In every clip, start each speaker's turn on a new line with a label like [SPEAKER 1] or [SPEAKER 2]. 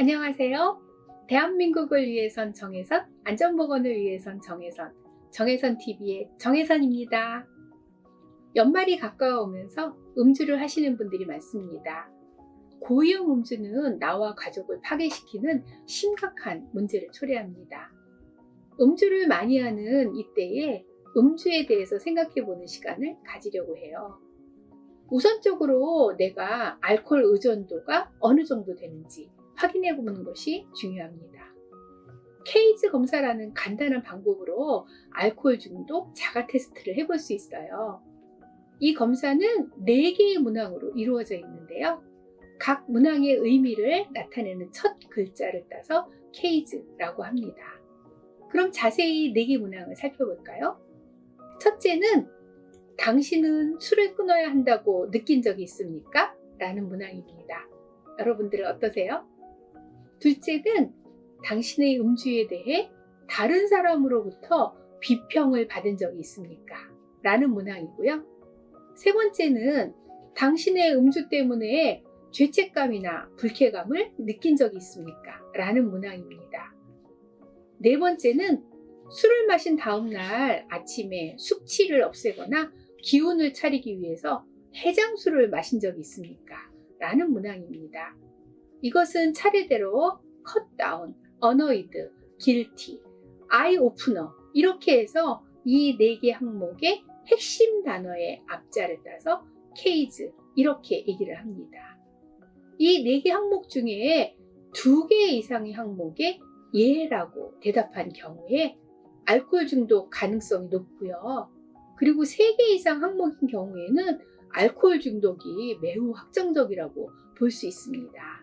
[SPEAKER 1] 안녕하세요. 대한민국을 위해선 정혜선, 안전보건을 위해선 정혜선, 정혜선TV의 정혜선입니다. 연말이 가까워오면서 음주를 하시는 분들이 많습니다. 고위험 음주는 나와 가족을 파괴시키는 심각한 문제를 초래합니다. 음주를 많이 하는 이때에 음주에 대해서 생각해보는 시간을 가지려고 해요. 우선적으로 내가 알코올 의존도가 어느 정도 되는지 확인해 보는 것이 중요합니다. 케이즈 검사라는 간단한 방법으로 알코올 중독 자가 테스트를 해볼 수 있어요. 이 검사는 4개의 문항으로 이루어져 있는데요. 각 문항의 의미를 나타내는 첫 글자를 따서 케이즈라고 합니다. 그럼 자세히 4개 문항을 살펴볼까요? 첫째는 당신은 술을 끊어야 한다고 느낀 적이 있습니까? 라는 문항입니다. 여러분들은 어떠세요? 둘째는 당신의 음주에 대해 다른 사람으로부터 비평을 받은 적이 있습니까? 라는 문항이고요. 세 번째는 당신의 음주 때문에 죄책감이나 불쾌감을 느낀 적이 있습니까? 라는 문항입니다. 네 번째는 술을 마신 다음 날 아침에 숙취를 없애거나 기운을 차리기 위해서 해장술을 마신 적이 있습니까? 라는 문항입니다. 이것은 차례대로 컷다운, 어너이드, 길티, 아이 오프너 이렇게 해서 이 4개 항목의 핵심 단어의 앞자를 따서 케이즈 이렇게 얘기를 합니다. 이 4개 항목 중에 2개 이상의 항목에 예라고 대답한 경우에 알코올 중독 가능성이 높고요. 그리고 3개 이상 항목인 경우에는 알코올 중독이 매우 확정적이라고 볼 수 있습니다.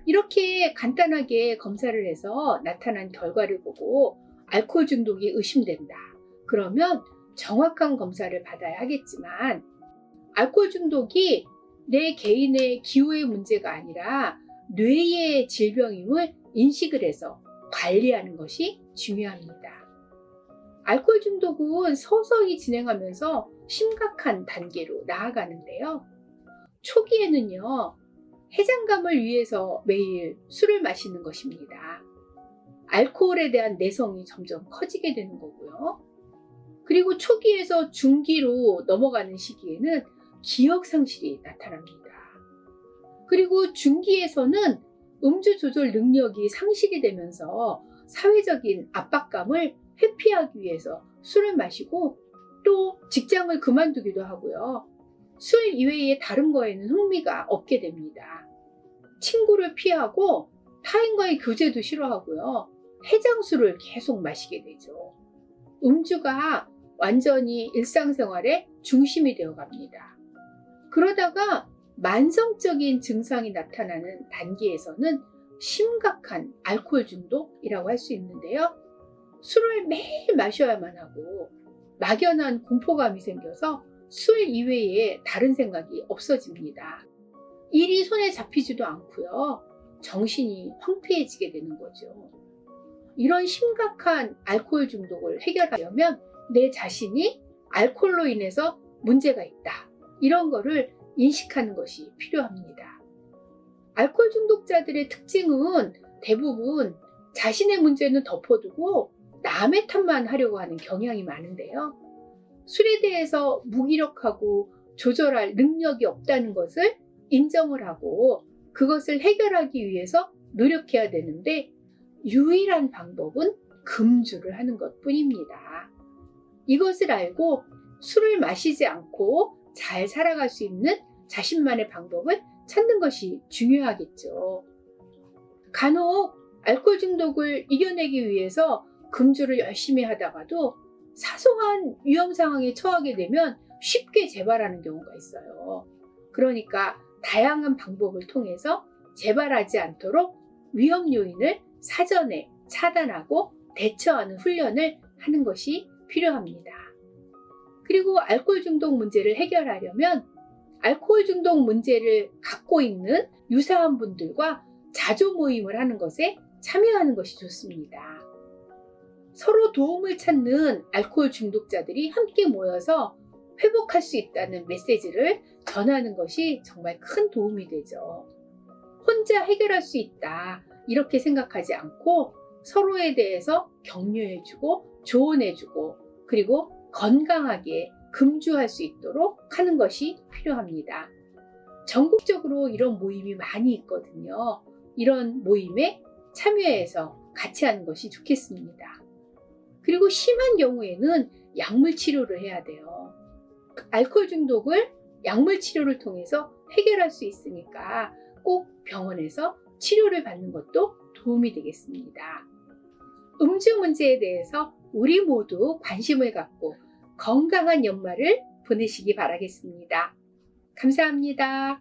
[SPEAKER 1] 이렇게 간단하게 검사를 해서 나타난 결과를 보고 알코올 중독이 의심된다. 그러면 정확한 검사를 받아야 하겠지만 알코올 중독이 내 개인의 기호의 문제가 아니라 뇌의 질병임을 인식을 해서 관리하는 것이 중요합니다. 알코올 중독은 서서히 진행하면서 심각한 단계로 나아가는데요. 초기에는요, 해장감을 위해서 매일 술을 마시는 것입니다. 알코올에 대한 내성이 점점 커지게 되는 거고요. 그리고 초기에서 중기로 넘어가는 시기에는 기억 상실이 나타납니다. 그리고 중기에서는 음주 조절 능력이 상실이 되면서 사회적인 압박감을 회피하기 위해서 술을 마시고 또 직장을 그만두기도 하고요. 술 이외의 다른 거에는 흥미가 없게 됩니다. 친구를 피하고 타인과의 교제도 싫어하고요. 해장술을 계속 마시게 되죠. 음주가 완전히 일상생활의 중심이 되어 갑니다. 그러다가 만성적인 증상이 나타나는 단계에서는 심각한 알코올 중독이라고 할 수 있는데요. 술을 매일 마셔야만 하고 막연한 공포감이 생겨서 술 이외에 다른 생각이 없어집니다. 일이 손에 잡히지도 않고요. 정신이 황폐해지게 되는 거죠. 이런 심각한 알코올 중독을 해결하려면 내 자신이 알코올로 인해서 문제가 있다. 이런 거를 인식하는 것이 필요합니다. 알코올 중독자들의 특징은 대부분 자신의 문제는 덮어두고 남의 탓만 하려고 하는 경향이 많은데요. 술에 대해서 무기력하고 조절할 능력이 없다는 것을 인정을 하고 그것을 해결하기 위해서 노력해야 되는데 유일한 방법은 금주를 하는 것뿐입니다. 이것을 알고 술을 마시지 않고 잘 살아갈 수 있는 자신만의 방법을 찾는 것이 중요하겠죠. 간혹 알코올 중독을 이겨내기 위해서 금주를 열심히 하다가도 사소한 위험 상황에 처하게 되면 쉽게 재발하는 경우가 있어요. 그러니까 다양한 방법을 통해서 재발하지 않도록 위험 요인을 사전에 차단하고 대처하는 훈련을 하는 것이 필요합니다. 그리고 알코올 중독 문제를 해결하려면 알코올 중독 문제를 갖고 있는 유사한 분들과 자조 모임을 하는 것에 참여하는 것이 좋습니다. 서로 도움을 찾는 알코올 중독자들이 함께 모여서 회복할 수 있다는 메시지를 전하는 것이 정말 큰 도움이 되죠. 혼자 해결할 수 있다 이렇게 생각하지 않고 서로에 대해서 격려해주고 조언해주고 그리고 건강하게 금주할 수 있도록 하는 것이 필요합니다. 전국적으로 이런 모임이 많이 있거든요. 이런 모임에 참여해서 같이 하는 것이 좋겠습니다. 그리고 심한 경우에는 약물 치료를 해야 돼요. 알코올 중독을 약물 치료를 통해서 해결할 수 있으니까 꼭 병원에서 치료를 받는 것도 도움이 되겠습니다. 음주 문제에 대해서 우리 모두 관심을 갖고 건강한 연말을 보내시기 바라겠습니다. 감사합니다.